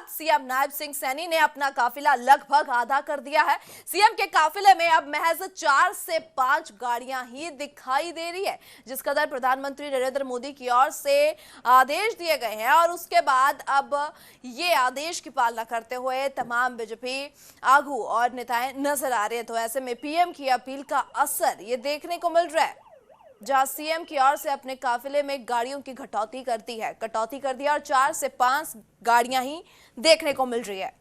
CM Nayab Singh Saini ने अपना काफिला लगभग आधा कर दिया है। सीएम के काफिले में अब महज 4 से 5 गाड़ियां ही दिखाई दे रही है। जिस कदर प्रधानमंत्री नरेंद्र मोदी की ओर से आदेश दिए गए हैं और उसके बाद अब ये आदेश की पालना करते हुए तमाम बीजेपी आगू और नेताएं नजर आ रहे हैं। तो ऐसे में पीएम की अपील का असर ये देखने को मिल रहा है, जहां सीएम की ओर से अपने काफिले में गाड़ियों की कटौती कर दी है और 4 से 5 गाड़ियां ही देखने को मिल रही है।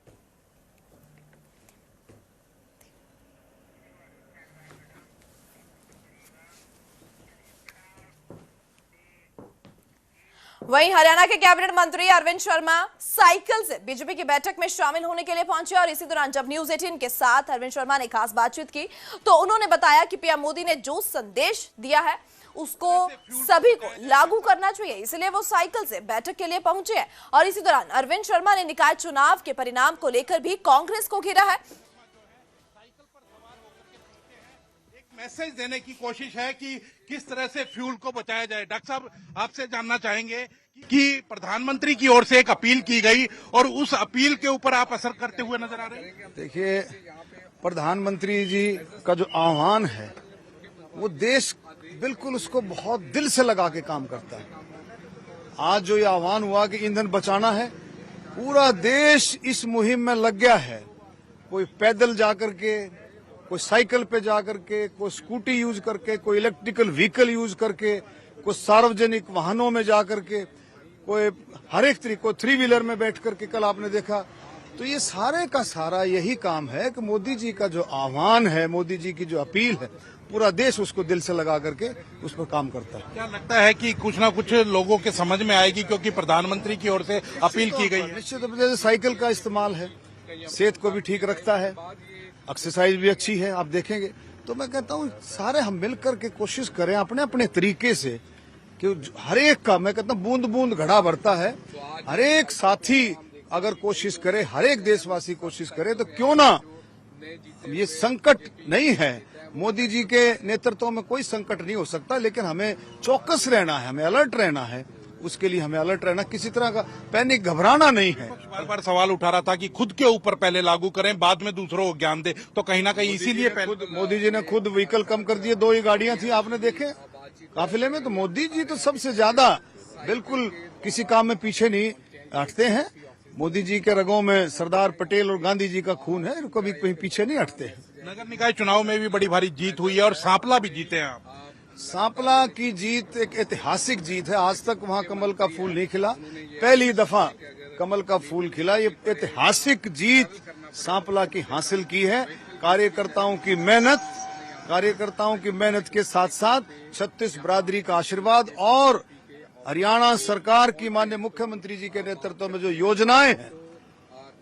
वहीं हरियाणा के कैबिनेट मंत्री अरविंद शर्मा साइकिल से बीजेपी की बैठक में शामिल होने के लिए पहुंचे और इसी दौरान जब न्यूज 18 के साथ अरविंद शर्मा ने खास बातचीत की तो उन्होंने बताया कि पीएम मोदी ने जो संदेश दिया है उसको सभी को लागू करना चाहिए, इसलिए वो साइकिल से बैठक के लिए पहुंचे हैं। और इसी दौरान अरविंद शर्मा ने निकाय चुनाव के परिणाम को लेकर भी कांग्रेस को घेरा है। मैसेज देने की कोशिश है कि किस तरह से फ्यूल को बचाया जाए। डॉक्टर साहब, आपसे जानना चाहेंगे कि प्रधानमंत्री की ओर से एक अपील की गई और उस अपील के ऊपर आप असर करते हुए नजर आ रहे हैं। देखिए, प्रधानमंत्री जी का जो आह्वान है वो देश बिल्कुल उसको बहुत दिल से लगा के काम करता है। आज जो ये आह्वान हुआ कि ईंधन बचाना है, पूरा देश इस मुहिम में लग गया है। कोई पैदल जाकर के, कोई साइकिल पे जाकर के, कोई स्कूटी यूज करके, कोई इलेक्ट्रिकल व्हीकल यूज करके, कोई सार्वजनिक वाहनों में जाकर के, कोई हर एक तरीके, कोई 3 व्हीलर में बैठ करके कल आपने देखा। तो ये सारे का सारा यही काम है कि मोदी जी का जो आह्वान है, मोदी जी की जो अपील है, पूरा देश उसको दिल से लगा करके उस पर काम करता है। क्या लगता है कि कुछ ना कुछ लोगों के समझ में आएगी क्योंकि प्रधानमंत्री की ओर से अपील की गई है? निश्चित रूप से साइकिल का इस्तेमाल है, सेहत को भी ठीक रखता है, एक्सरसाइज भी अच्छी है, आप देखेंगे। तो मैं कहता हूँ सारे हम मिलकर के कोशिश करें अपने अपने तरीके से कि हर एक का, मैं कहता हूँ बूंद बूंद घड़ा भरता है। हर एक साथी अगर कोशिश करे, हर एक देशवासी कोशिश करे तो क्यों ना, ये संकट नहीं है, मोदी जी के नेतृत्व में कोई संकट नहीं हो सकता, लेकिन हमें चौकस रहना है, हमें अलर्ट रहना है। उसके लिए हमें अलर्ट रहना, किसी तरह का पैनिक, घबराना नहीं है। बार बार सवाल उठा रहा था कि खुद के ऊपर पहले लागू करें, बाद में दूसरों को ज्ञान दे, तो कहीं ना कहीं इसीलिए मोदी जी ने खुद व्हीकल कम कर दिए। 2 ही गाड़ियां थी, आपने देखे काफिले में। तो मोदी जी तो सबसे ज्यादा बिल्कुल किसी काम में पीछे नहीं हटते हैं। मोदी जी के रगों में सरदार पटेल और गांधी जी का खून है, कभी कहीं पीछे नहीं हटते हैं। नगर निकाय चुनाव में भी बड़ी भारी जीत हुई है और सांपला भी जीते हैं आप। सांपला की जीत एक ऐतिहासिक जीत है। आज तक वहां कमल का फूल नहीं खिला, पहली दफा कमल का फूल खिला। ये ऐतिहासिक जीत सांपला की हासिल की है। कार्यकर्ताओं की मेहनत के साथ साथ 36 बरादरी का आशीर्वाद और हरियाणा सरकार की माननीय मुख्यमंत्री जी के नेतृत्व में जो योजनाएं हैं,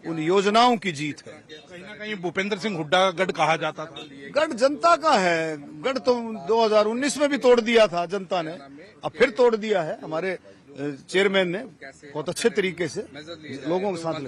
उन योजनाओं की जीत है। कहीं ना कहीं भूपेंद्र सिंह हुड्डा का गढ़ कहा जाता था। गढ़ जनता का है। गढ़ तो 2019 में भी तोड़ दिया था जनता ने, अब फिर तोड़ दिया है। हमारे चेयरमैन ने बहुत अच्छे तरीके से लोगों के साथ